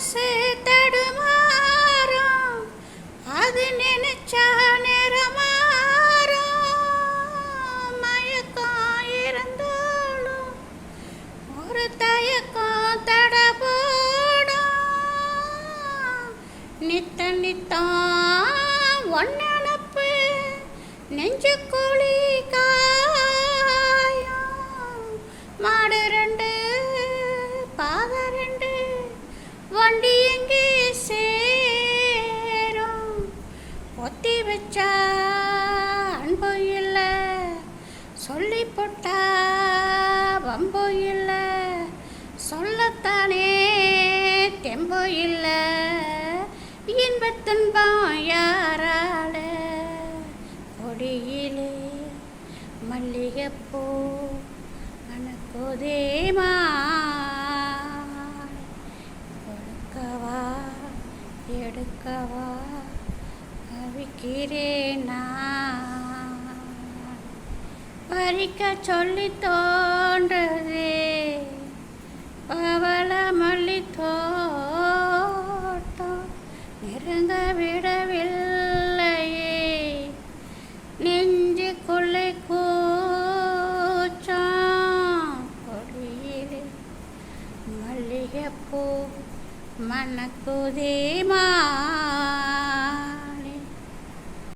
மனசு தடுமாறும், அது நினைச்சா நேரமாறும். மயக்கம் இருந்தாலும் ஒரு தயக்கம் தடபோடும். நித்த நித்தம் ஒன்னப்பு நெஞ்சுக்குழி காயும். மாடு ரெண்டு பாத ரெண்டு வண்டி எங்கே சேரும். ஒத்தி வச்சா அன்பு இல்லை, சொல்லி போட்டா வம்பு இல்லை. சொல்லத்தானே தெம்பு இல்லை, இன்பத் துன்பம் யாரால. கொடியிலே மல்லிகைப்பூ மணக்குதே மாலை. கொடுக்கவா எடுக்கவா அவிக்கிறேன் நான். பறிக்க சொல்லி தோன்றுதே பவள மல்லி தோட்டம். நெருங்க விடவில்லையே நெஞ்சுக்குள்ளே கூச்சம். கொடியிலே மல்லிகைப்பூ மணக்குதே மாலை.